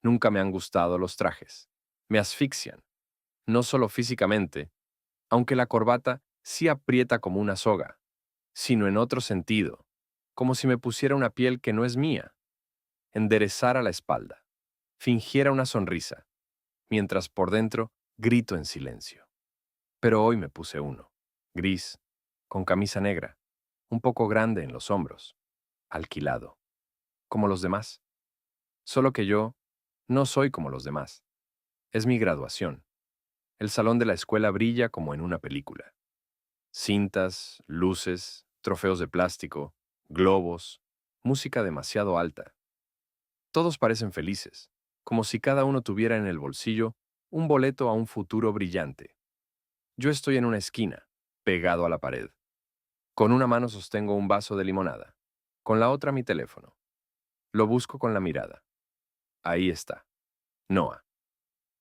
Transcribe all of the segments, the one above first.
Nunca me han gustado los trajes. Me asfixian, no solo físicamente, aunque la corbata sí aprieta como una soga, sino en otro sentido, como si me pusiera una piel que no es mía, enderezara la espalda, fingiera una sonrisa, mientras por dentro grito en silencio. Pero hoy me puse uno, gris, con camisa negra, un poco grande en los hombros, alquilado, como los demás. Solo que yo no soy como los demás. Es mi graduación. El salón de la escuela brilla como en una película. Cintas, luces, trofeos de plástico, globos, música demasiado alta. Todos parecen felices, como si cada uno tuviera en el bolsillo un boleto a un futuro brillante. Yo estoy en una esquina, pegado a la pared. Con una mano sostengo un vaso de limonada, con la otra mi teléfono. Lo busco con la mirada. Ahí está. Noah.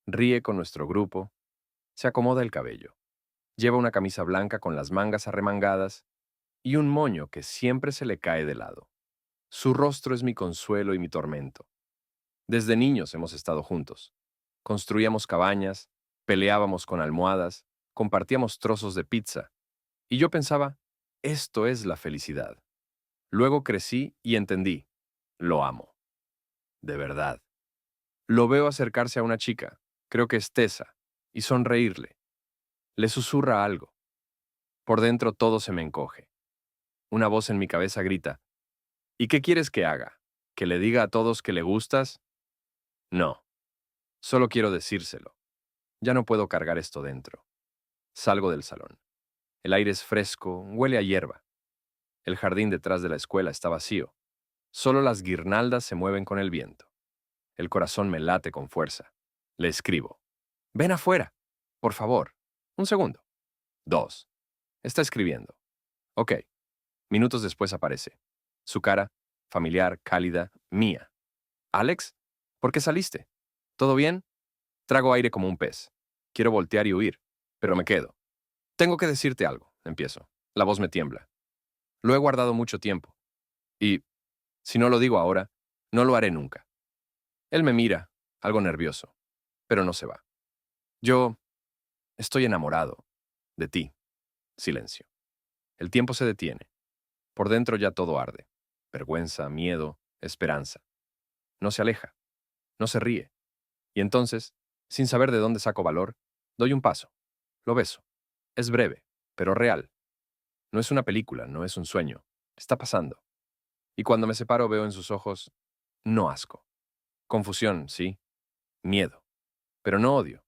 Ríe con nuestro grupo, se acomoda el cabello. Lleva una camisa blanca con las mangas arremangadas y un moño que siempre se le cae de lado. Su rostro es mi consuelo y mi tormento. Desde niños hemos estado juntos. Construíamos cabañas, peleábamos con almohadas, compartíamos trozos de pizza. Y yo pensaba, esto es la felicidad. Luego crecí y entendí. Lo amo. De verdad. Lo veo acercarse a una chica, creo que es Tessa, y sonreírle. Le susurra algo. Por dentro todo se me encoge. Una voz en mi cabeza grita, ¿y qué quieres que haga? ¿Que le diga a todos que le gustas? No, solo quiero decírselo. Ya no puedo cargar esto dentro. Salgo del salón. El aire es fresco, huele a hierba. El jardín detrás de la escuela está vacío. Solo las guirnaldas se mueven con el viento. El corazón me late con fuerza. Le escribo. Ven afuera. Por favor. Un segundo. Dos. Está escribiendo. Ok. Minutos después aparece. Su cara, familiar, cálida, mía. ¿Alex? ¿Por qué saliste? ¿Todo bien? Trago aire como un pez. Quiero voltear y huir, pero me quedo. Tengo que decirte algo, empiezo. La voz me tiembla. Lo he guardado mucho tiempo. Y, si no lo digo ahora, no lo haré nunca. Él me mira, algo nervioso, pero no se va. Yo estoy enamorado de ti. Silencio. El tiempo se detiene. Por dentro ya todo arde. Vergüenza, miedo, esperanza. No se aleja, no se ríe. Y entonces, sin saber de dónde saco valor, doy un paso. Lo beso. Es breve, pero real. No es una película, no es un sueño. Está pasando. Y cuando me separo veo en sus ojos, no asco. Confusión, sí. Miedo. Pero no odio.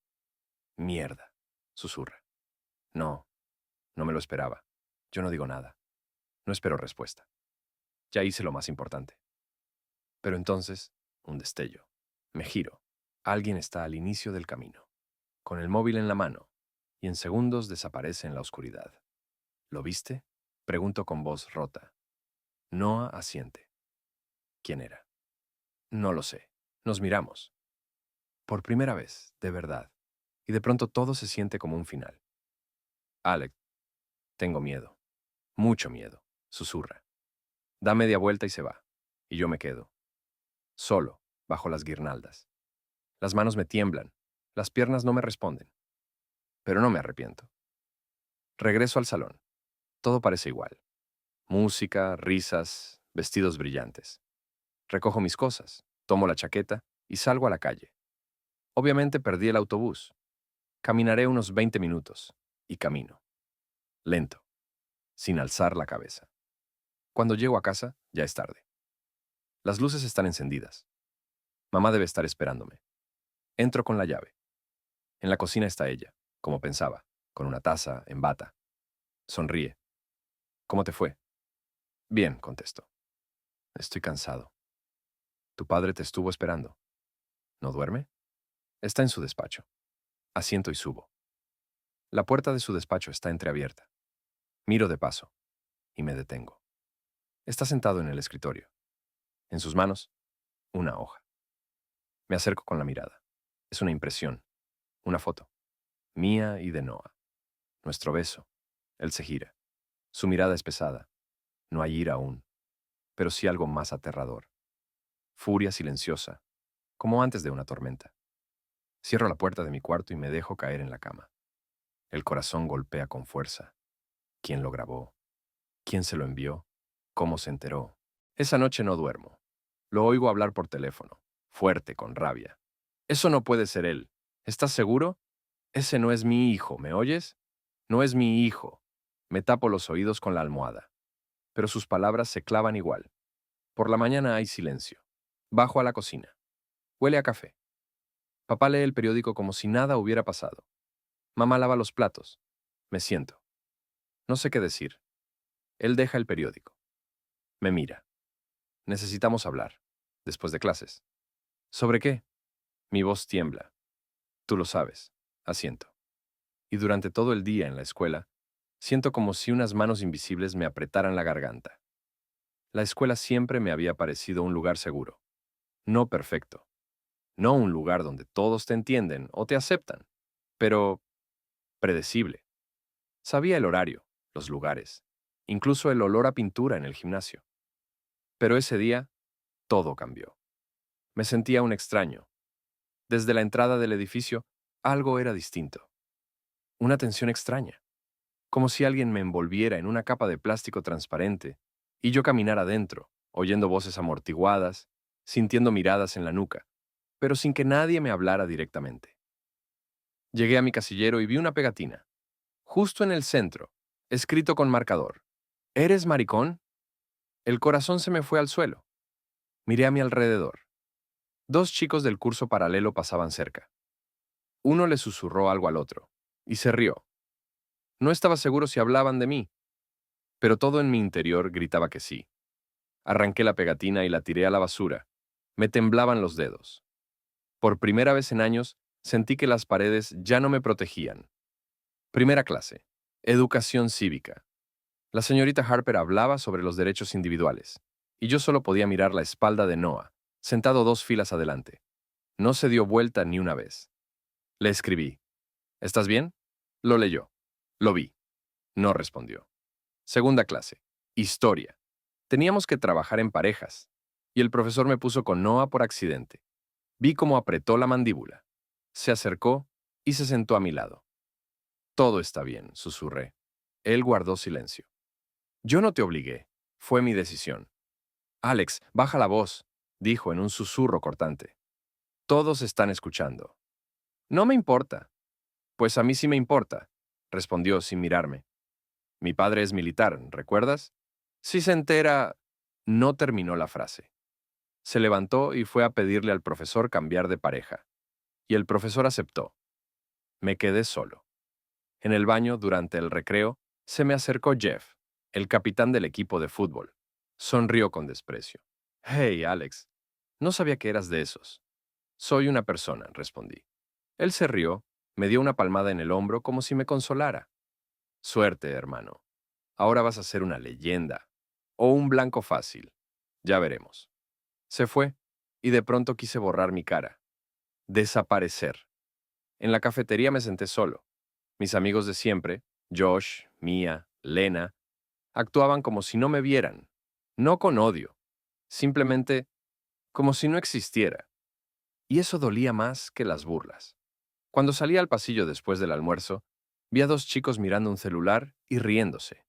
Mierda. Susurra. No, no me lo esperaba. Yo no digo nada. No espero respuesta. Ya hice lo más importante. Pero entonces, un destello. Me giro. Alguien está al inicio del camino, con el móvil en la mano, y en segundos desaparece en la oscuridad. ¿Lo viste? Pregunto con voz rota. Noah asiente. ¿Quién era? No lo sé. Nos miramos. Por primera vez, de verdad. Y de pronto todo se siente como un final. Alex, tengo miedo. Mucho miedo. Susurra. Da media vuelta y se va. Y yo me quedo. Solo, bajo las guirnaldas. Las manos me tiemblan. Las piernas no me responden. Pero no me arrepiento. Regreso al salón. Todo parece igual. Música, risas, vestidos brillantes. Recojo mis cosas, tomo la chaqueta y salgo a la calle. Obviamente perdí el autobús. Caminaré unos 20 minutos. Y camino. Lento, sin alzar la cabeza. Cuando llego a casa, ya es tarde. Las luces están encendidas. Mamá debe estar esperándome. Entro con la llave. En la cocina está ella, como pensaba, con una taza, en bata. Sonríe. ¿Cómo te fue? Bien, contesto. Estoy cansado. Tu padre te estuvo esperando. ¿No duerme? Está en su despacho. Asiento y subo. La puerta de su despacho está entreabierta. Miro de paso y me detengo. Está sentado en el escritorio. En sus manos, una hoja. Me acerco con la mirada. Es una impresión, una foto. Mía y de Noah. Nuestro beso. Él se gira. Su mirada es pesada. No hay ira aún, pero sí algo más aterrador. Furia silenciosa. como antes de una tormenta. Cierro la puerta de mi cuarto y me dejo caer en la cama. El corazón golpea con fuerza. ¿Quién lo grabó? ¿Quién se lo envió? ¿Cómo se enteró? Esa noche no duermo. Lo oigo hablar por teléfono, fuerte, con rabia. Eso no puede ser él. ¿Estás seguro? Ese no es mi hijo, ¿me oyes? No es mi hijo. Me tapo los oídos con la almohada. Pero sus palabras se clavan igual. Por la mañana hay silencio. Bajo a la cocina. Huele a café. Papá lee el periódico como si nada hubiera pasado. Mamá lava los platos. Me siento. No sé qué decir. Él deja el periódico. Me mira. Necesitamos hablar. Después de clases. ¿Sobre qué? Mi voz tiembla. Tú lo sabes. Asiento. Y durante todo el día en la escuela, siento como si unas manos invisibles me apretaran la garganta. La escuela siempre me había parecido un lugar seguro. No perfecto. No un lugar donde todos te entienden o te aceptan, pero predecible. Sabía el horario, los lugares, incluso el olor a pintura en el gimnasio. Pero ese día, todo cambió. Me sentía un extraño. Desde la entrada del edificio, algo era distinto. Una tensión extraña, como si alguien me envolviera en una capa de plástico transparente y yo caminara dentro, oyendo voces amortiguadas, sintiendo miradas en la nuca, pero sin que nadie me hablara directamente. Llegué a mi casillero y vi una pegatina, justo en el centro, escrito con marcador. ¿Eres maricón? El corazón se me fue al suelo. Miré a mi alrededor. Dos chicos del curso paralelo pasaban cerca. Uno le susurró algo al otro, y se rió. No estaba seguro si hablaban de mí, pero todo en mi interior gritaba que sí. Arranqué la pegatina y la tiré a la basura. Me temblaban los dedos. Por primera vez en años, sentí que las paredes ya no me protegían. Primera clase. Educación cívica. La señorita Harper hablaba sobre los derechos individuales, y yo solo podía mirar la espalda de Noah, sentado 2 filas adelante. No se dio vuelta ni una vez. Le escribí. ¿Estás bien? Lo leyó. Lo vi. No respondió. Segunda clase. Historia. Teníamos que trabajar en parejas, y el profesor me puso con Noah por accidente. Vi cómo apretó la mandíbula. Se acercó y se sentó a mi lado. Todo está bien, susurré. Él guardó silencio. Yo no te obligué. Fue mi decisión. Alex, baja la voz, dijo en un susurro cortante. Todos están escuchando. No me importa. Pues a mí sí me importa, respondió sin mirarme. Mi padre es militar, ¿recuerdas? Si se entera... No terminó la frase. Se levantó y fue a pedirle al profesor cambiar de pareja. Y el profesor aceptó. Me quedé solo. En el baño, durante el recreo, se me acercó Jeff, el capitán del equipo de fútbol. Sonrió con desprecio. Hey, Alex, no sabía que eras de esos. Soy una persona, respondí. Él se rió, me dio una palmada en el hombro como si me consolara. Suerte, hermano. Ahora vas a ser una leyenda. O un blanco fácil. Ya veremos. Se fue, y de pronto quise borrar mi cara. Desaparecer. En la cafetería me senté solo. Mis amigos de siempre, Josh, Mia, Lena, actuaban como si no me vieran. No con odio. Simplemente como si no existiera. Y eso dolía más que las burlas. Cuando salí al pasillo después del almuerzo, vi a 2 chicos mirando un celular y riéndose.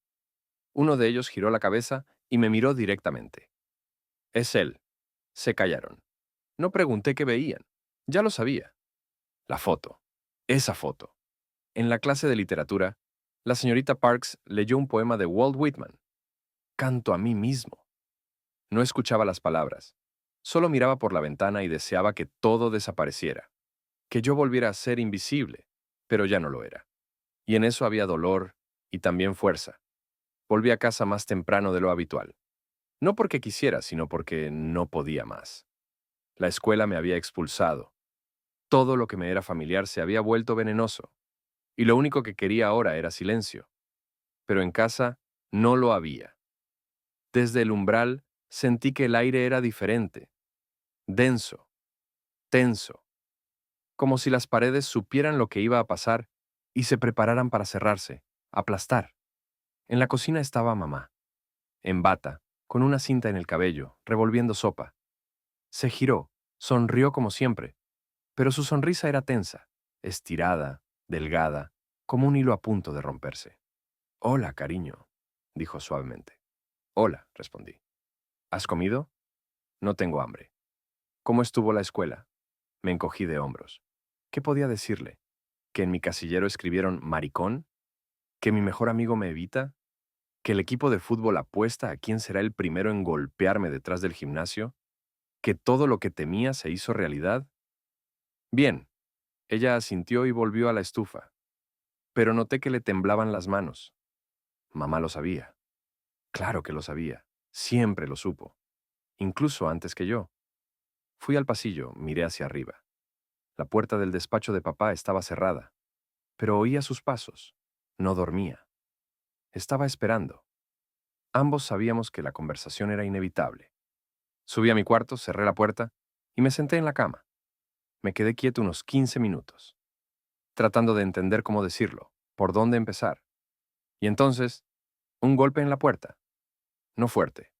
Uno de ellos giró la cabeza y me miró directamente. Es él. Se callaron. No pregunté qué veían. Ya lo sabía. La foto. Esa foto. En la clase de literatura, la señorita Parks leyó un poema de Walt Whitman. Canto a mí mismo. No escuchaba las palabras. Solo miraba por la ventana y deseaba que todo desapareciera. Que yo volviera a ser invisible, pero ya no lo era. Y en eso había dolor y también fuerza. Volví a casa más temprano de lo habitual. No porque quisiera, sino porque no podía más. La escuela me había expulsado. Todo lo que me era familiar se había vuelto venenoso. Y lo único que quería ahora era silencio. Pero en casa no lo había. Desde el umbral sentí que el aire era diferente, denso, tenso, como si las paredes supieran lo que iba a pasar y se prepararan para cerrarse, aplastar. En la cocina estaba mamá, en bata, con una cinta en el cabello, revolviendo sopa. Se giró, Sonrió como siempre, pero su sonrisa era tensa, estirada, delgada, como un hilo a punto de romperse. Hola, cariño, dijo suavemente. Hola, respondí. ¿Has comido? No tengo hambre. ¿Cómo estuvo la escuela? Me encogí de hombros. ¿Qué podía decirle? ¿Que en mi casillero escribieron maricón? ¿Que mi mejor amigo me evita? ¿Que el equipo de fútbol apuesta a quién será el primero en golpearme detrás del gimnasio? ¿Que todo lo que temía se hizo realidad? Bien, ella asintió y volvió a la estufa, pero noté que le temblaban las manos. Mamá lo sabía. Claro que lo sabía. Siempre lo supo. Incluso antes que yo. Fui al pasillo, miré hacia arriba. La puerta del despacho de papá estaba cerrada, pero oía sus pasos. No dormía. Estaba esperando. Ambos sabíamos que la conversación era inevitable. Subí a mi cuarto, cerré la puerta y me senté en la cama. Me quedé quieto unos 15 minutos, tratando de entender cómo decirlo, por dónde empezar. Y entonces, un golpe en la puerta. No fuerte,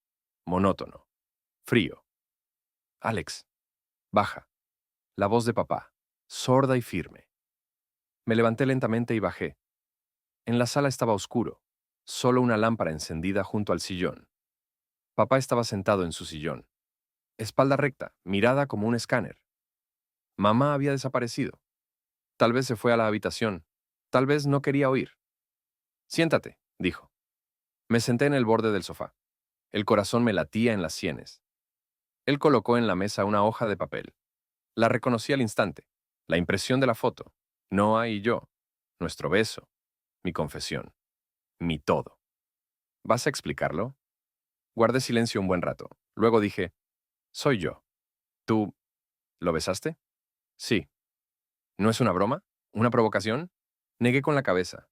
monótono, frío. Alex, baja. La voz de papá, sorda y firme. Me levanté lentamente y bajé. En la sala estaba oscuro, solo una lámpara encendida junto al sillón. Papá estaba sentado en su sillón, espalda recta, mirada como un escáner. Mamá había desaparecido. Tal vez se fue a la habitación. Tal vez no quería oír. Siéntate, dijo. Me senté en el borde del sofá. El corazón me latía en las sienes. Él colocó en la mesa una hoja de papel. La reconocí al instante. La impresión de la foto. Noah y yo. Nuestro beso. Mi confesión. Mi todo. ¿Vas a explicarlo? Guardé silencio un buen rato. Luego dije, soy yo. ¿Tú lo besaste? Sí. ¿No es una broma? ¿Una provocación? Negué con la cabeza.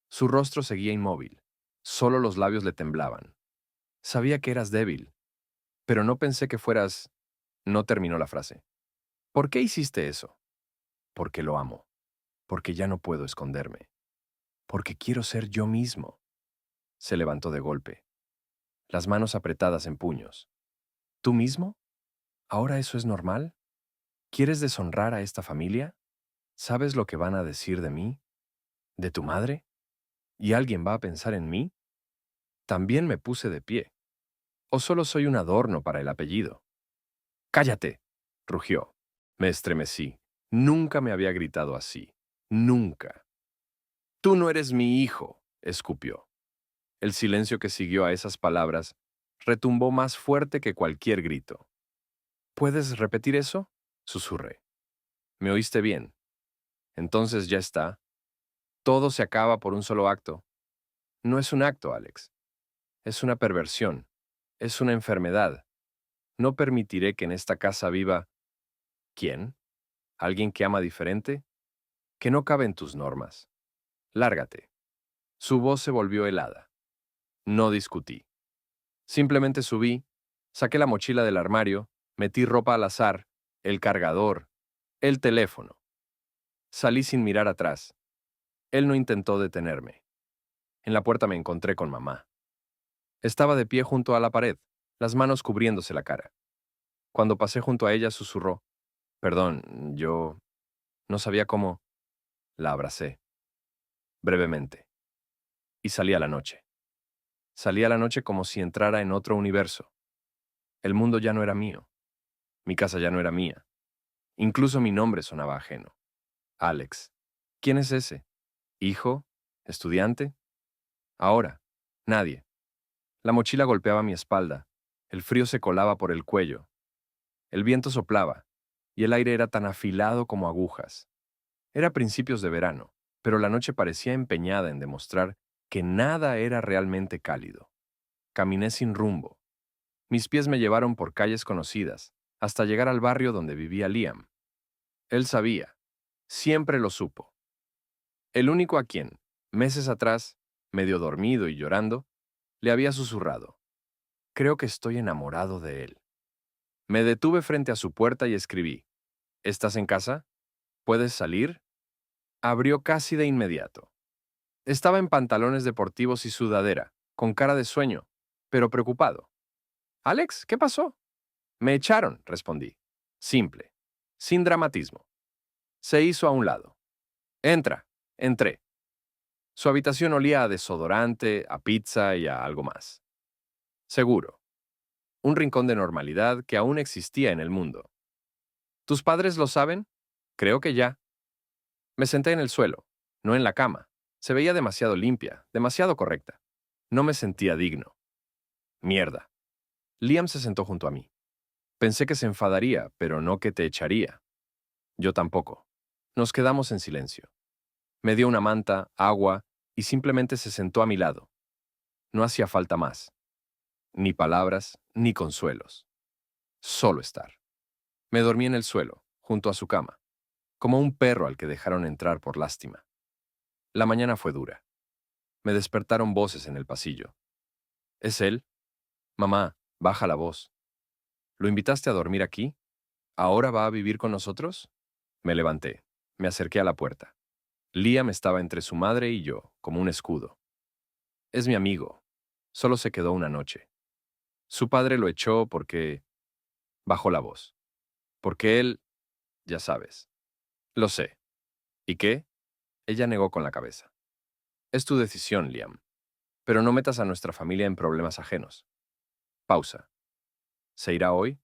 Su rostro seguía inmóvil. Solo los labios le temblaban. Sabía que eras débil, pero no pensé que fueras... No terminó la frase. ¿Por qué hiciste eso? Porque lo amo. Porque ya no puedo esconderme. Porque quiero ser yo mismo. Se levantó de golpe, las manos apretadas en puños. ¿Tú mismo? ¿Ahora eso es normal? ¿Quieres deshonrar a esta familia? ¿Sabes lo que van a decir de mí? ¿De tu madre? ¿Y alguien va a pensar en mí? También me puse de pie. ¿O solo soy un adorno para el apellido? ¡Cállate!, rugió. Me estremecí. Nunca me había gritado así. Nunca. Tú no eres mi hijo, escupió. El silencio que siguió a esas palabras retumbó más fuerte que cualquier grito. ¿Puedes repetir eso? Susurré. ¿Me oíste bien? Entonces ya está. Todo se acaba por un solo acto. No es un acto, Alex. Es una perversión. Es una enfermedad. No permitiré que en esta casa viva... ¿Quién? ¿Alguien que ama diferente? Que no cabe en tus normas. Lárgate. Su voz se volvió helada. No discutí. Simplemente subí, saqué la mochila del armario, metí ropa al azar, el cargador, el teléfono. Salí sin mirar atrás. Él no intentó detenerme. En la puerta me encontré con mamá. Estaba de pie junto a la pared, las manos cubriéndose la cara. Cuando pasé junto a ella, susurró, «Perdón, yo no sabía cómo...». La abracé, brevemente, y salí a la noche. Salí a la noche como si entrara en otro universo. El mundo ya no era mío. Mi casa ya no era mía. Incluso mi nombre sonaba ajeno. Alex. ¿Quién es ese? ¿Hijo? ¿Estudiante? Ahora. Nadie. La mochila golpeaba mi espalda. El frío se colaba por el cuello. El viento soplaba, y el aire era tan afilado como agujas. Era principios de verano, pero la noche parecía empeñada en demostrar que nada era realmente cálido. Caminé sin rumbo. Mis pies me llevaron por calles conocidas, hasta llegar al barrio donde vivía Liam. Él sabía. Siempre lo supo. El único a quien, meses atrás, medio dormido y llorando, le había susurrado. Creo que estoy enamorado de él. Me detuve frente a su puerta y escribí. ¿Estás en casa? ¿Puedes salir? Abrió casi de inmediato. Estaba en pantalones deportivos y sudadera, con cara de sueño, pero preocupado. «Alex, ¿qué pasó?» «Me echaron», respondí. Simple, sin dramatismo. Se hizo a un lado. Entra. Entré. Su habitación olía a desodorante, a pizza y a algo más. Seguro. Un rincón de normalidad que aún existía en el mundo. ¿Tus padres lo saben? Creo que ya. Me senté en el suelo, no en la cama. Se veía demasiado limpia, demasiado correcta. No me sentía digno. Mierda. Liam se sentó junto a mí. Pensé que se enfadaría, pero no que te echaría. Yo tampoco. Nos quedamos en silencio. Me dio una manta, agua, y simplemente se sentó a mi lado. No hacía falta más. Ni palabras, ni consuelos. Solo estar. Me dormí en el suelo, junto a su cama, como un perro al que dejaron entrar por lástima. La mañana fue dura. Me despertaron voces en el pasillo. ¿Es él? Mamá, baja la voz. ¿Lo invitaste a dormir aquí? ¿Ahora va a vivir con nosotros? Me levanté. Me acerqué a la puerta. Liam estaba entre su madre y yo, como un escudo. Es mi amigo. Solo se quedó una noche. Su padre lo echó porque... Bajó la voz. Porque él... Ya sabes. Lo sé. ¿Y qué? Ella negó con la cabeza. Es tu decisión, Liam. Pero no metas a nuestra familia en problemas ajenos. Pausa. ¿Se irá hoy?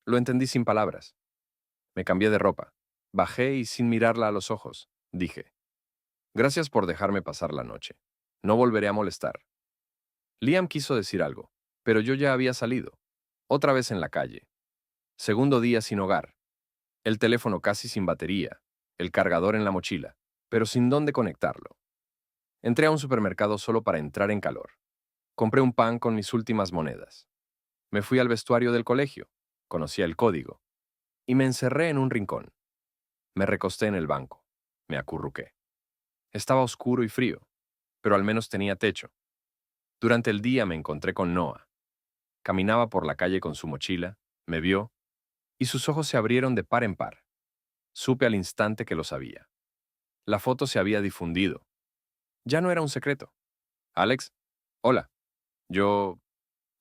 Lo entendí sin palabras. Me cambié de ropa. Bajé y sin mirarla a los ojos, dije, gracias por dejarme pasar la noche. No volveré a molestar. Liam quiso decir algo, pero yo ya había salido. Otra vez en la calle. Segundo día sin hogar. El teléfono casi sin batería. El cargador en la mochila, pero sin dónde conectarlo. Entré a un supermercado solo para entrar en calor. Compré un pan con mis últimas monedas. Me fui al vestuario del colegio. Conocía el código. Y me encerré en un rincón. Me recosté en el banco. Me acurruqué. Estaba oscuro y frío, pero al menos tenía techo. Durante el día me encontré con Noah. Caminaba por la calle con su mochila, me vio, y sus ojos se abrieron de par en par. Supe al instante que lo sabía. La foto se había difundido. Ya no era un secreto. Alex, hola. Yo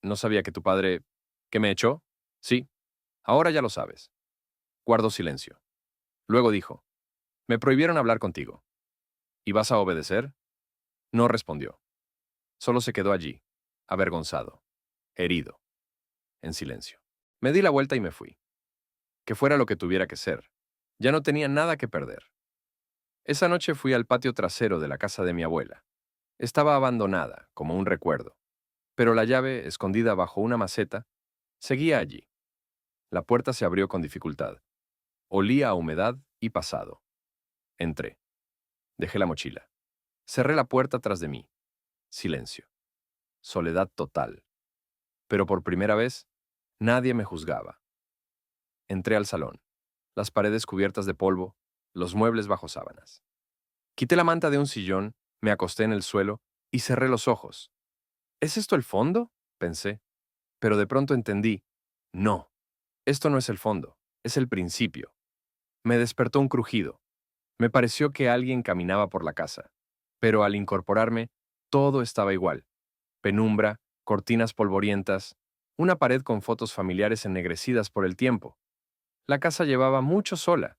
no sabía que tu padre... ¿Que me echó? Sí, ahora ya lo sabes. Guardó silencio. Luego dijo, me prohibieron hablar contigo. ¿Y vas a obedecer? No respondió. Solo se quedó allí, avergonzado, herido, en silencio. Me di la vuelta y me fui. Que fuera lo que tuviera que ser. Ya no tenía nada que perder. Esa noche fui al patio trasero de la casa de mi abuela. Estaba abandonada, como un recuerdo, pero la llave, escondida bajo una maceta, seguía allí. La puerta se abrió con dificultad. Olía a humedad y pasado. Entré. Dejé la mochila. Cerré la puerta tras de mí. Silencio. Soledad total. Pero por primera vez, nadie me juzgaba. Entré al salón. Las paredes cubiertas de polvo, los muebles bajo sábanas. Quité la manta de un sillón, me acosté en el suelo y cerré los ojos. ¿Es esto el fondo? Pensé. Pero de pronto entendí. No, esto no es el fondo, es el principio. Me despertó un crujido. Me pareció que alguien caminaba por la casa. Pero al incorporarme, todo estaba igual. Penumbra, cortinas polvorientas, una pared con fotos familiares ennegrecidas por el tiempo. La casa llevaba mucho sola,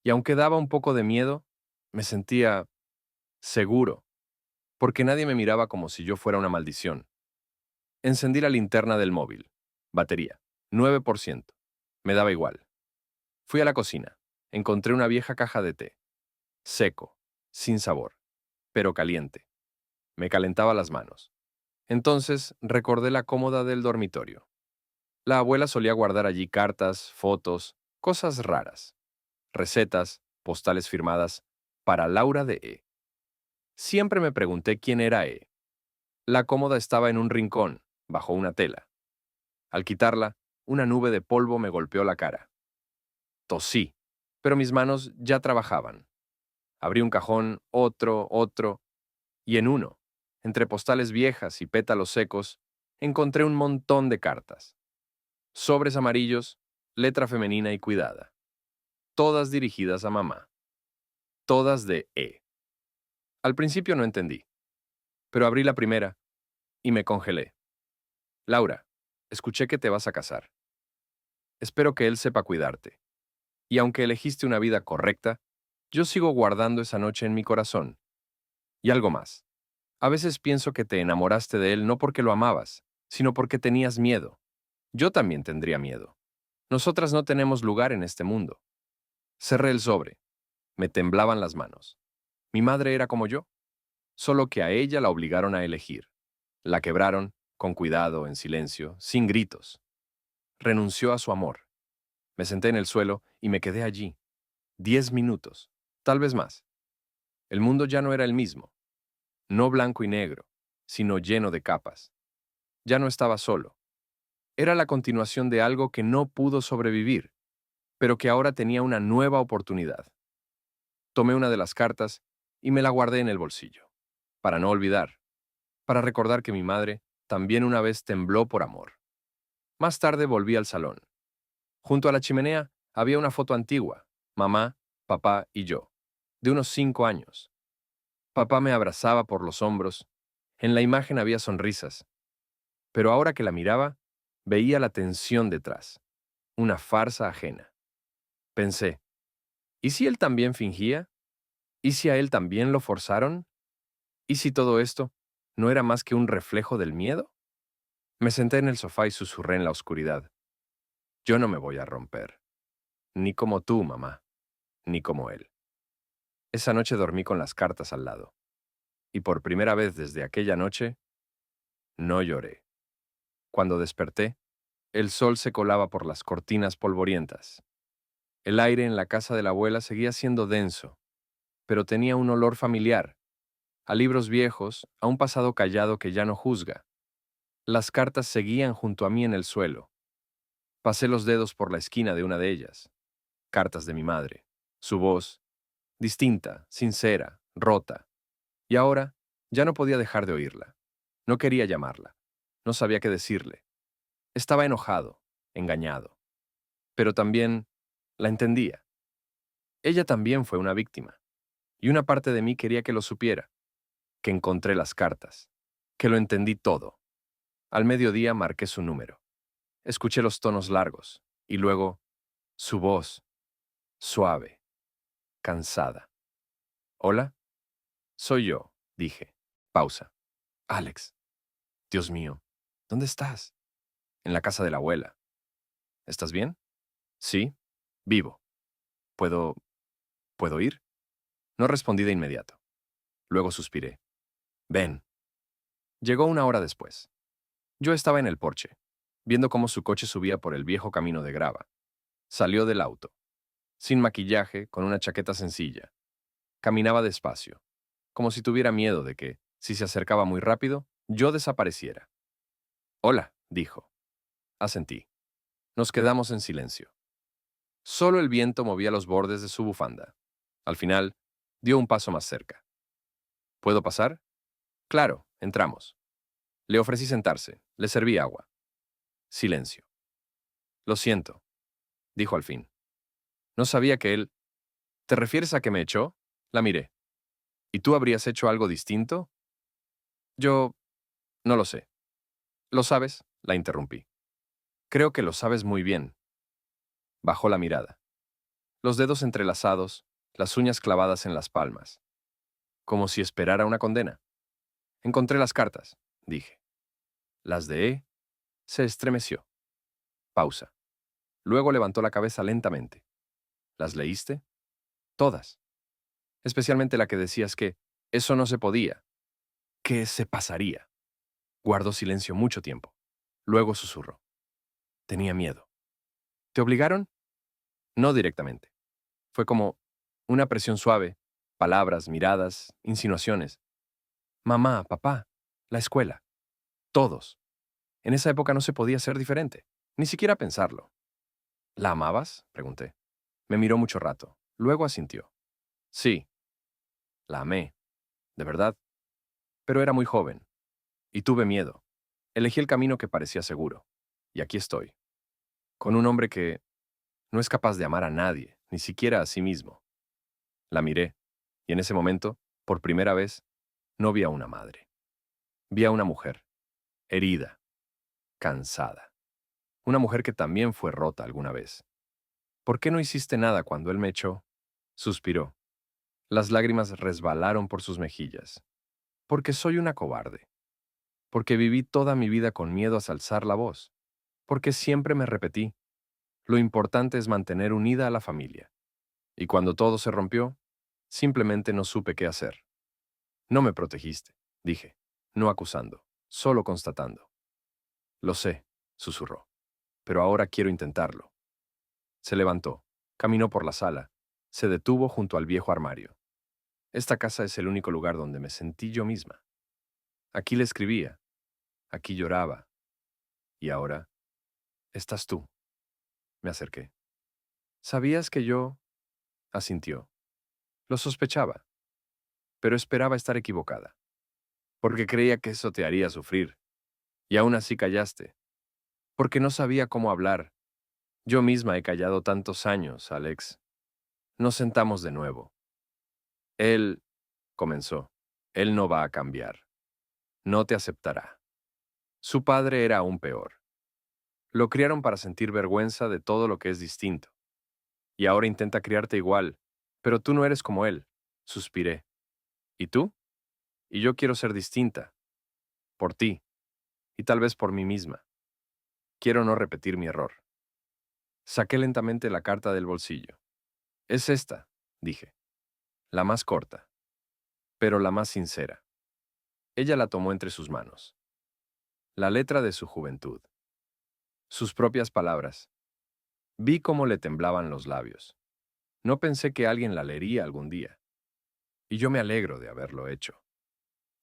y aunque daba un poco de miedo, me sentía seguro, porque nadie me miraba como si yo fuera una maldición. Encendí la linterna del móvil. Batería. 9%. Me daba igual. Fui a la cocina. Encontré una vieja caja de té. Seco, sin sabor, pero caliente. Me calentaba las manos. Entonces recordé la cómoda del dormitorio. La abuela solía guardar allí cartas, fotos, cosas raras, recetas, postales firmadas para Laura de E. Siempre me pregunté quién era E. La cómoda estaba en un rincón, bajo una tela. Al quitarla, una nube de polvo me golpeó la cara. Tosí, pero mis manos ya trabajaban. Abrí un cajón, otro, y en uno, entre postales viejas y pétalos secos, encontré un montón de cartas. Sobres amarillos, letra femenina y cuidada. Todas dirigidas a mamá. Todas de E. Al principio no entendí, pero abrí la primera y me congelé. Laura, escuché que te vas a casar. Espero que él sepa cuidarte. Y aunque elegiste una vida correcta, yo sigo guardando esa noche en mi corazón. Y algo más. A veces pienso que te enamoraste de él no porque lo amabas, sino porque tenías miedo. Yo también tendría miedo. Nosotras no tenemos lugar en este mundo. Cerré el sobre. Me temblaban las manos. Mi madre era como yo, solo que a ella la obligaron a elegir. La quebraron, con cuidado, en silencio, sin gritos. Renunció a su amor. Me senté en el suelo y me quedé allí. 10 minutos, tal vez más. El mundo ya no era el mismo, no blanco y negro, sino lleno de capas. Ya no estaba solo. Era la continuación de algo que no pudo sobrevivir, pero que ahora tenía una nueva oportunidad. Tomé una de las cartas y me la guardé en el bolsillo, para no olvidar, para recordar que mi madre también una vez tembló por amor. Más tarde volví al salón. Junto a la chimenea había una foto antigua, mamá, papá y yo, de unos 5 años. Papá me abrazaba por los hombros. En la imagen había sonrisas, pero ahora que la miraba, veía la tensión detrás, una farsa ajena. Pensé, ¿y si él también fingía? ¿Y si a él también lo forzaron? ¿Y si todo esto no era más que un reflejo del miedo? Me senté en el sofá y susurré en la oscuridad. Yo no me voy a romper, ni como tú, mamá, ni como él. Esa noche dormí con las cartas al lado, y por primera vez desde aquella noche, no lloré. Cuando desperté, el sol se colaba por las cortinas polvorientas. El aire en la casa de la abuela seguía siendo denso, pero tenía un olor familiar, a libros viejos, a un pasado callado que ya no juzga. Las cartas seguían junto a mí en el suelo. Pasé los dedos por la esquina de una de ellas. Cartas de mi madre. Su voz, distinta, sincera, rota. Y ahora ya no podía dejar de oírla. No quería llamarla. No sabía qué decirle. Estaba enojado, engañado. Pero también la entendía. Ella también fue una víctima. Y una parte de mí quería que lo supiera, que encontré las cartas, que lo entendí todo. Al mediodía marqué su número. Escuché los tonos largos, y luego su voz, suave, cansada. ¿Hola? Soy yo, dije. Pausa. Alex. Dios mío. ¿Dónde estás? En la casa de la abuela. ¿Estás bien? Sí. Vivo. ¿Puedo... ¿Puedo ir? No respondí de inmediato. Luego suspiré. Ven. Llegó una hora después. Yo estaba en el porche, viendo cómo su coche subía por el viejo camino de grava. Salió del auto, sin maquillaje, con una chaqueta sencilla. Caminaba despacio, como si tuviera miedo de que, si se acercaba muy rápido, yo desapareciera. Hola, dijo. Asentí. Nos quedamos en silencio. Solo el viento movía los bordes de su bufanda. Al final, dio un paso más cerca. ¿Puedo pasar? Claro, entramos. Le ofrecí sentarse, le serví agua. Silencio. Lo siento, dijo al fin. No sabía que él... ¿Te refieres a que me echó? La miré. ¿Y tú habrías hecho algo distinto? Yo... no lo sé. ¿Lo sabes? La interrumpí. Creo que lo sabes muy bien. Bajó la mirada. Los dedos entrelazados, las uñas clavadas en las palmas. Como si esperara una condena. Encontré las cartas, dije. Las de E. Se estremeció. Pausa. Luego levantó la cabeza lentamente. ¿Las leíste? Todas. Especialmente la que decías que eso no se podía. ¿Qué se pasaría? Guardó silencio mucho tiempo. Luego susurró. Tenía miedo. ¿Te obligaron? No directamente. Fue como una presión suave, palabras, miradas, insinuaciones. Mamá, papá, la escuela, todos. En esa época no se podía ser diferente, ni siquiera pensarlo. ¿La amabas? Pregunté. Me miró mucho rato. Luego asintió. Sí, la amé, de verdad. Pero era muy joven. Y tuve miedo. Elegí el camino que parecía seguro. Y aquí estoy. Con un hombre que no es capaz de amar a nadie, ni siquiera a sí mismo. La miré, y en ese momento, por primera vez, no vi a una madre. Vi a una mujer, herida, cansada. Una mujer que también fue rota alguna vez. ¿Por qué no hiciste nada cuando él me echó? Suspiró. Las lágrimas resbalaron por sus mejillas. Porque soy una cobarde. Porque viví toda mi vida con miedo a alzar la voz. Porque siempre me repetí, lo importante es mantener unida a la familia. Y cuando todo se rompió, simplemente no supe qué hacer. No me protegiste, dije, no acusando, solo constatando. Lo sé, susurró, pero ahora quiero intentarlo. Se levantó, caminó por la sala, se detuvo junto al viejo armario. Esta casa es el único lugar donde me sentí yo misma. Aquí le escribía, aquí lloraba, y ahora estás tú. Me acerqué. ¿Sabías que yo? Asintió. Lo sospechaba, pero esperaba estar equivocada, porque creía que eso te haría sufrir, y aún así callaste, porque no sabía cómo hablar. Yo misma he callado tantos años, Alex. Nos sentamos de nuevo. Él, comenzó, él no va a cambiar. No te aceptará. Su padre era aún peor. Lo criaron para sentir vergüenza de todo lo que es distinto. Y ahora intenta criarte igual, pero tú no eres como él. Suspiré. ¿Y tú? Y yo quiero ser distinta. Por ti. Y tal vez por mí misma. Quiero no repetir mi error. Saqué lentamente la carta del bolsillo. Es esta, dije. La más corta, pero la más sincera. Ella la tomó entre sus manos. La letra de su juventud. Sus propias palabras. Vi cómo le temblaban los labios. No pensé que alguien la leería algún día. Y yo me alegro de haberlo hecho.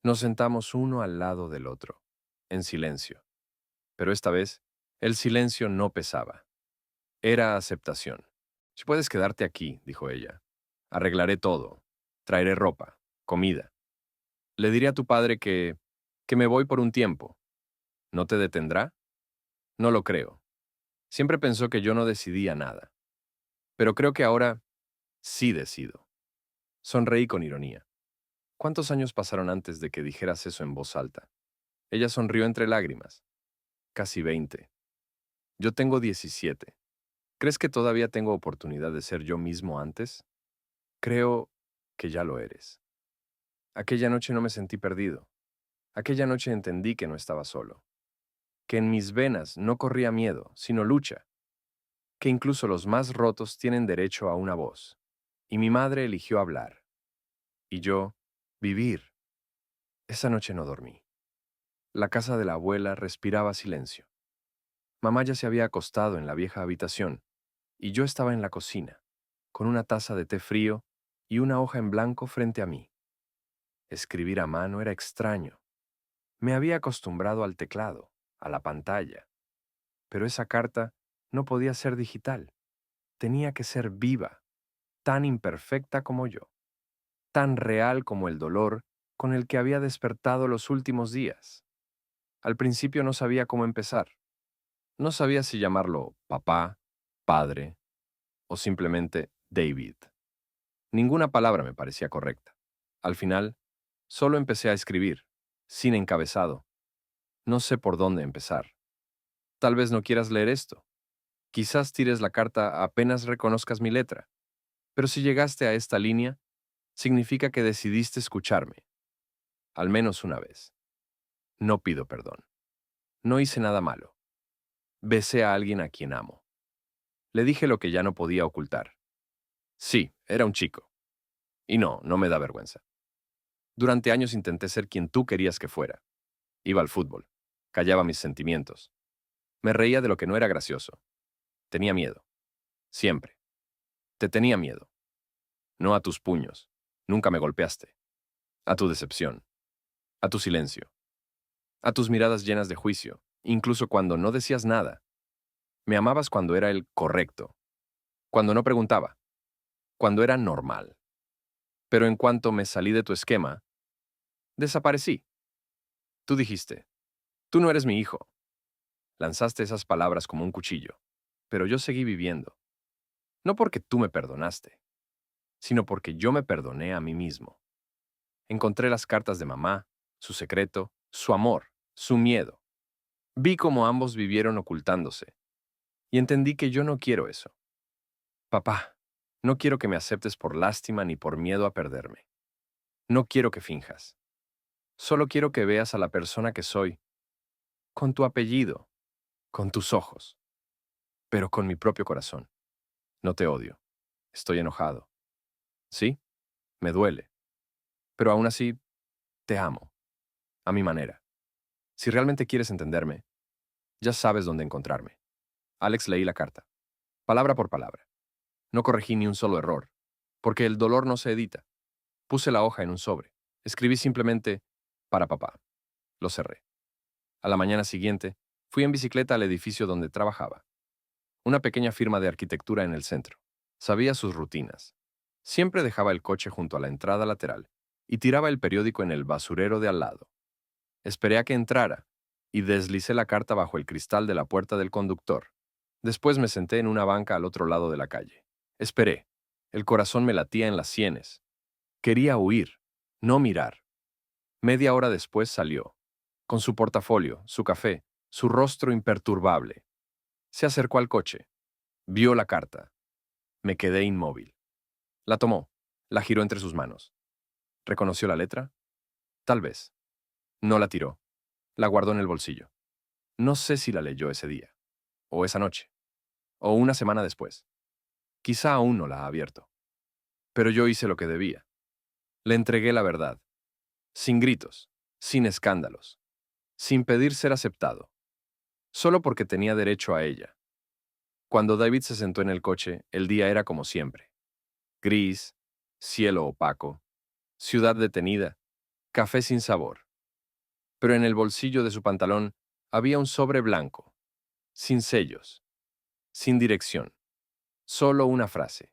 Nos sentamos uno al lado del otro, en silencio. Pero esta vez, el silencio no pesaba. Era aceptación. Si puedes quedarte aquí, dijo ella. Arreglaré todo. Traeré ropa, comida. Le diré a tu padre que me voy por un tiempo. ¿No te detendrá? No lo creo. Siempre pensó que yo no decidía nada. Pero creo que ahora sí decido. Sonreí con ironía. ¿Cuántos años pasaron antes de que dijeras eso en voz alta? Ella sonrió entre lágrimas. Casi 20. Yo tengo 17. ¿Crees que todavía tengo oportunidad de ser yo mismo antes? Creo que ya lo eres. Aquella noche no me sentí perdido. Aquella noche entendí que no estaba solo. Que en mis venas no corría miedo, sino lucha. Que incluso los más rotos tienen derecho a una voz. Y mi madre eligió hablar. Y yo, vivir. Esa noche no dormí. La casa de la abuela respiraba silencio. Mamá ya se había acostado en la vieja habitación, y yo estaba en la cocina, con una taza de té frío y una hoja en blanco frente a mí. Escribir a mano era extraño. Me había acostumbrado al teclado, a la pantalla, pero esa carta no podía ser digital. Tenía que ser viva, tan imperfecta como yo, tan real como el dolor con el que había despertado los últimos días. Al principio no sabía cómo empezar. No sabía si llamarlo papá, padre o simplemente David. Ninguna palabra me parecía correcta. Al final, solo empecé a escribir, sin encabezado. No sé por dónde empezar. Tal vez no quieras leer esto. Quizás tires la carta apenas reconozcas mi letra. Pero si llegaste a esta línea, significa que decidiste escucharme. Al menos una vez. No pido perdón. No hice nada malo. Besé a alguien a quien amo. Le dije lo que ya no podía ocultar. Sí, era un chico. Y no, no me da vergüenza. Durante años intenté ser quien tú querías que fuera. Iba al fútbol. Callaba mis sentimientos. Me reía de lo que no era gracioso. Tenía miedo. Siempre. Te tenía miedo. No a tus puños. Nunca me golpeaste. A tu decepción. A tu silencio. A tus miradas llenas de juicio, incluso cuando no decías nada. Me amabas cuando era el correcto. Cuando no preguntaba. Cuando era normal. Pero en cuanto me salí de tu esquema, desaparecí. Tú dijiste, tú no eres mi hijo. Lanzaste esas palabras como un cuchillo. Pero yo seguí viviendo. No porque tú me perdonaste, sino porque yo me perdoné a mí mismo. Encontré las cartas de mamá, su secreto, su amor, su miedo. Vi cómo ambos vivieron ocultándose, Y entendí que yo no quiero eso. Papá, no quiero que me aceptes por lástima ni por miedo a perderme. No quiero que finjas. Solo quiero que veas a la persona que soy, con tu apellido, con tus ojos, pero con mi propio corazón. No te odio. Estoy enojado. Sí, me duele. Pero aún así, te amo, a mi manera. Si realmente quieres entenderme, ya sabes dónde encontrarme. Alex, leí la carta, palabra por palabra. No corregí ni un solo error, porque el dolor no se edita. Puse la hoja en un sobre. Escribí simplemente, para papá. Lo cerré. A la mañana siguiente, fui en bicicleta al edificio donde trabajaba. Una pequeña firma de arquitectura en el centro. Sabía sus rutinas. Siempre dejaba el coche junto a la entrada lateral y tiraba el periódico en el basurero de al lado. Esperé a que entrara y deslicé la carta bajo el cristal de la puerta del conductor. Después me senté en una banca al otro lado de la calle. Esperé. El corazón me latía en las sienes. Quería huir, no mirar. Media hora después salió, con su portafolio, su café, su rostro imperturbable. Se acercó al coche. Vio la carta. Me quedé inmóvil. La tomó. La giró entre sus manos. ¿Reconoció la letra? Tal vez. No la tiró. La guardó en el bolsillo. No sé si la leyó ese día, o esa noche, o una semana después. Quizá aún no la ha abierto. Pero yo hice lo que debía. Le entregué la verdad. Sin gritos, sin escándalos, sin pedir ser aceptado. Solo porque tenía derecho a ella. Cuando David se sentó en el coche, el día era como siempre. Gris, cielo opaco, ciudad detenida, café sin sabor. Pero en el bolsillo de su pantalón había un sobre blanco, sin sellos, sin dirección, solo una frase.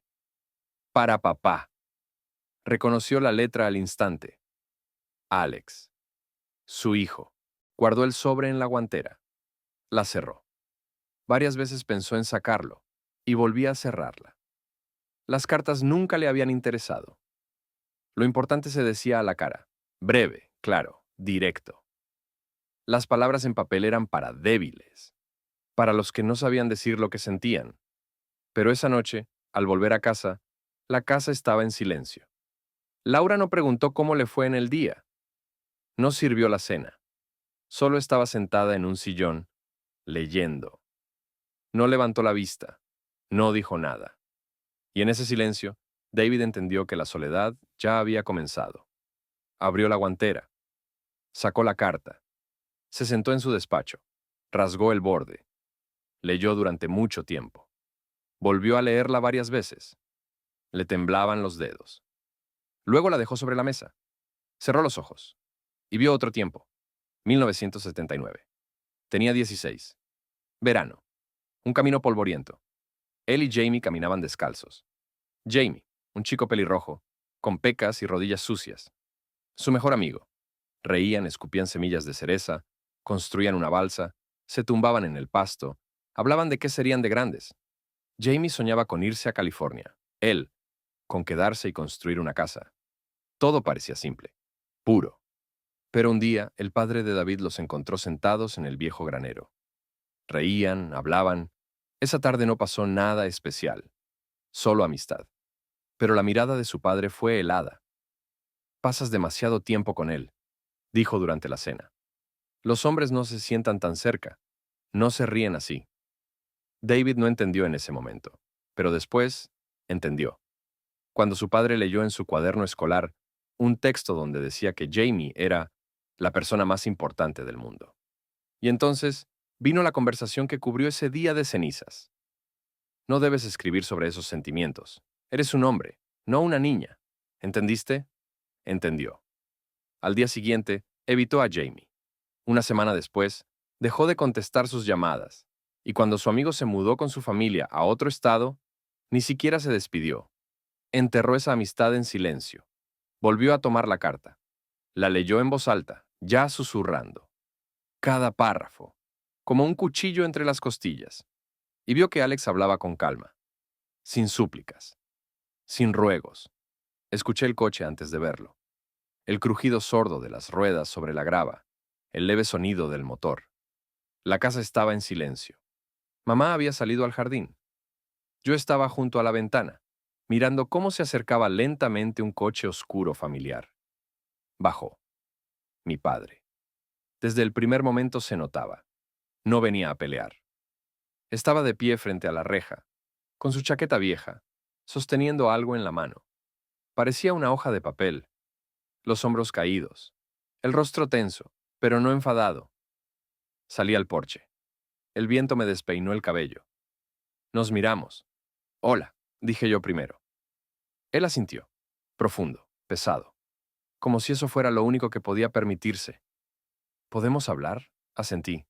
Para papá. Reconoció la letra al instante. Alex. Su hijo. Guardó el sobre en la guantera. La cerró. Varias veces pensó en sacarlo, y volvía a cerrarla. Las cartas nunca le habían interesado. Lo importante se decía a la cara. Breve, claro, directo. Las palabras en papel eran para débiles, para los que no sabían decir lo que sentían. Pero esa noche, al volver a casa, la casa estaba en silencio. Laura no preguntó cómo le fue en el día. No sirvió la cena. Solo estaba sentada en un sillón, leyendo. No levantó la vista. No dijo nada. Y en ese silencio, David entendió que la soledad ya había comenzado. Abrió la guantera. Sacó la carta. Se sentó en su despacho. Rasgó el borde. Leyó durante mucho tiempo. Volvió a leerla varias veces. Le temblaban los dedos. Luego la dejó sobre la mesa. Cerró los ojos. Y vio otro tiempo. 1979. Tenía 16. Verano. Un camino polvoriento. Él y Jamie caminaban descalzos. Jamie, un chico pelirrojo, con pecas y rodillas sucias. Su mejor amigo. Reían, escupían semillas de cereza, construían una balsa, se tumbaban en el pasto, hablaban de qué serían de grandes. Jamie soñaba con irse a California. Él, con quedarse y construir una casa. Todo parecía simple, puro. Pero un día, el padre de David los encontró sentados en el viejo granero. Reían, hablaban. Esa tarde no pasó nada especial, solo amistad. Pero la mirada de su padre fue helada. Pasas demasiado tiempo con él, dijo durante la cena. Los hombres no se sientan tan cerca, no se ríen así. David no entendió en ese momento, pero después entendió. Cuando su padre leyó en su cuaderno escolar un texto donde decía que Jamie era la persona más importante del mundo. Y entonces vino la conversación que cubrió ese día de cenizas. No debes escribir sobre esos sentimientos. Eres un hombre, no una niña. ¿Entendiste? Entendió. Al día siguiente, evitó a Jamie. Una semana después, dejó de contestar sus llamadas, y cuando su amigo se mudó con su familia a otro estado, ni siquiera se despidió. Enterró esa amistad en silencio. Volvió a tomar la carta. La leyó en voz alta, ya susurrando. Cada párrafo, como un cuchillo entre las costillas. Y vio que Alex hablaba con calma, sin súplicas, sin ruegos. Escuché el coche antes de verlo. El crujido sordo de las ruedas sobre la grava, el leve sonido del motor. La casa estaba en silencio. Mamá había salido al jardín. Yo estaba junto a la ventana, mirando cómo se acercaba lentamente un coche oscuro familiar. Bajó. Mi padre. Desde el primer momento se notaba. No venía a pelear. Estaba de pie frente a la reja, con su chaqueta vieja, sosteniendo algo en la mano. Parecía una hoja de papel, los hombros caídos, el rostro tenso, pero no enfadado. Salí al porche. El viento me despeinó el cabello. Nos miramos. Hola, dije yo primero. Él asintió, profundo, pesado, como si eso fuera lo único que podía permitirse. ¿Podemos hablar? Asentí.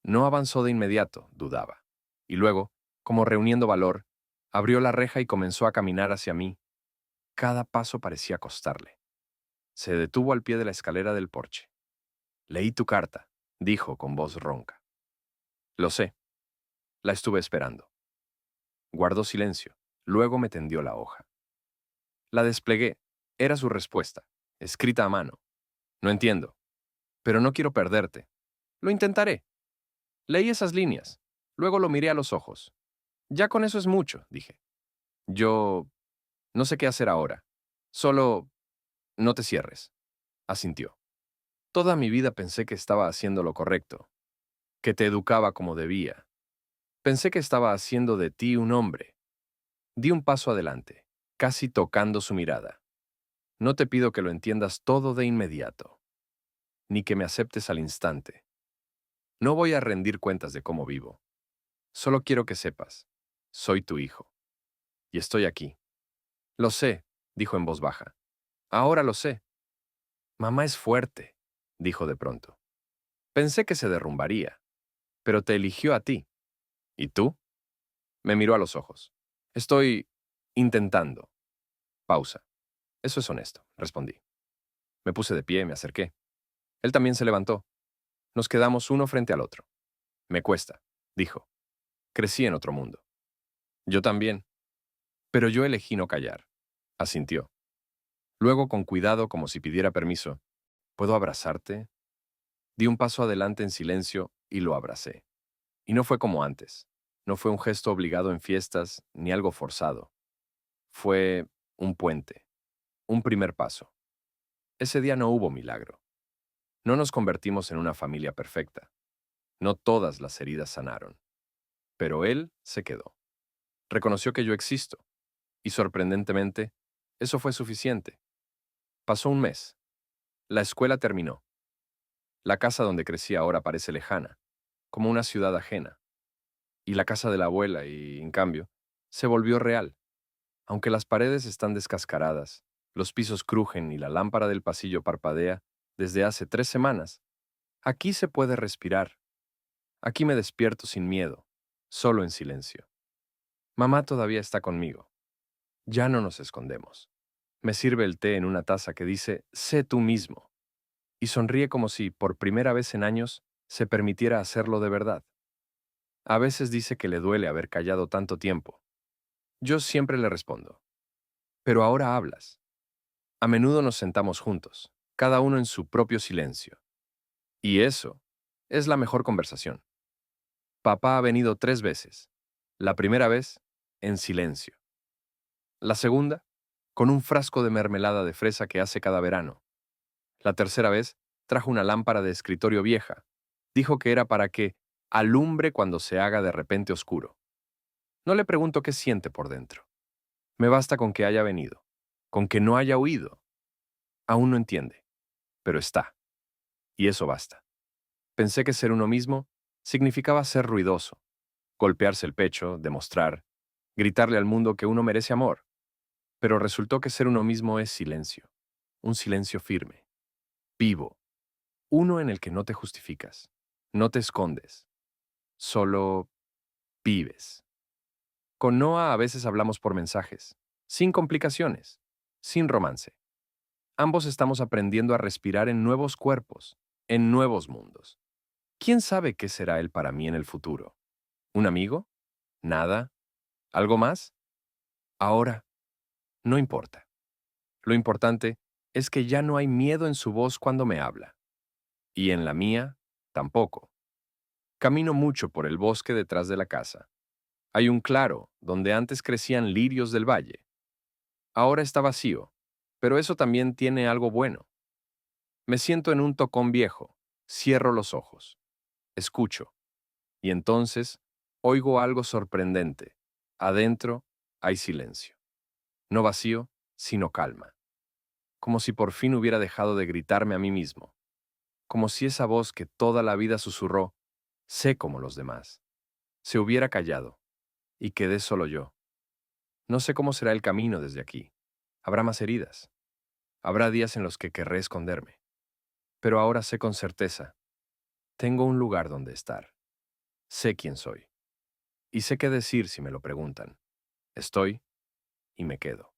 No avanzó de inmediato, dudaba. Y luego, como reuniendo valor, abrió la reja y comenzó a caminar hacia mí. Cada paso parecía costarle. Se detuvo al pie de la escalera del porche. Leí tu carta, dijo con voz ronca. Lo sé. La estuve esperando. Guardó silencio. Luego me tendió la hoja. La desplegué. Era su respuesta, escrita a mano. No entiendo, pero no quiero perderte. Lo intentaré. Leí esas líneas. Luego lo miré a los ojos. Ya con eso es mucho, dije. Yo no sé qué hacer ahora. Solo no te cierres. Asintió. Toda mi vida pensé que estaba haciendo lo correcto, que te educaba como debía. Pensé que estaba haciendo de ti un hombre. Di un paso adelante, casi tocando su mirada. No te pido que lo entiendas todo de inmediato, ni que me aceptes al instante. No voy a rendir cuentas de cómo vivo. Solo quiero que sepas, soy tu hijo. Y estoy aquí. Lo sé, dijo en voz baja. Ahora lo sé. Mamá es fuerte, dijo de pronto. Pensé que se derrumbaría, pero te eligió a ti. ¿Y tú? Me miró a los ojos. Estoy intentando. Pausa. Eso es honesto, respondí. Me puse de pie, me acerqué. Él también se levantó. Nos quedamos uno frente al otro. Me cuesta, dijo. Crecí en otro mundo. Yo también. Pero yo elegí no callar. Asintió. Luego, con cuidado, como si pidiera permiso, ¿puedo abrazarte? Di un paso adelante en silencio y lo abracé. Y no fue como antes. No fue un gesto obligado en fiestas ni algo forzado. Fue un puente, un primer paso. Ese día no hubo milagro. No nos convertimos en una familia perfecta. No todas las heridas sanaron. Pero él se quedó. Reconoció que yo existo. Y sorprendentemente, eso fue suficiente. Pasó un mes. La escuela terminó. La casa donde crecí ahora parece lejana, como una ciudad ajena. Y la casa de la abuela, en cambio, se volvió real. Aunque las paredes están descascaradas, los pisos crujen y la lámpara del pasillo parpadea desde hace 3 semanas, aquí se puede respirar. Aquí me despierto sin miedo, solo en silencio. Mamá todavía está conmigo. Ya no nos escondemos. Me sirve el té en una taza que dice, sé tú mismo, y sonríe como si, por primera vez en años, se permitiera hacerlo de verdad. A veces dice que le duele haber callado tanto tiempo. Yo siempre le respondo, pero ahora hablas. A menudo nos sentamos juntos, cada uno en su propio silencio. Y eso es la mejor conversación. Papá ha venido 3 veces. La primera vez, en silencio. La segunda, con un frasco de mermelada de fresa que hace cada verano. La tercera vez, trajo una lámpara de escritorio vieja. Dijo que era para que alumbre cuando se haga de repente oscuro. No le pregunto qué siente por dentro. Me basta con que haya venido, con que no haya huido. Aún no entiende, pero está. Y eso basta. Pensé que ser uno mismo significaba ser ruidoso, golpearse el pecho, demostrar, gritarle al mundo que uno merece amor. Pero resultó que ser uno mismo es silencio, un silencio firme, vivo, uno en el que no te justificas, no te escondes, solo vives. Con Noah a veces hablamos por mensajes, sin complicaciones, sin romance. Ambos estamos aprendiendo a respirar en nuevos cuerpos, en nuevos mundos. ¿Quién sabe qué será él para mí en el futuro? ¿Un amigo? ¿Nada? ¿Algo más? Ahora, no importa. Lo importante es que ya no hay miedo en su voz cuando me habla. Y en la mía, tampoco. Camino mucho por el bosque detrás de la casa. Hay un claro donde antes crecían lirios del valle. Ahora está vacío, pero eso también tiene algo bueno. Me siento en un tocón viejo, cierro los ojos, escucho, y entonces oigo algo sorprendente. Adentro hay silencio. No vacío, sino calma. Como si por fin hubiera dejado de gritarme a mí mismo. Como si esa voz que toda la vida susurró, sé como los demás, se hubiera callado, y quedé solo yo. No sé cómo será el camino desde aquí. Habrá más heridas. Habrá días en los que querré esconderme. Pero ahora sé con certeza, tengo un lugar donde estar. Sé quién soy. Y sé qué decir si me lo preguntan. Estoy y me quedo.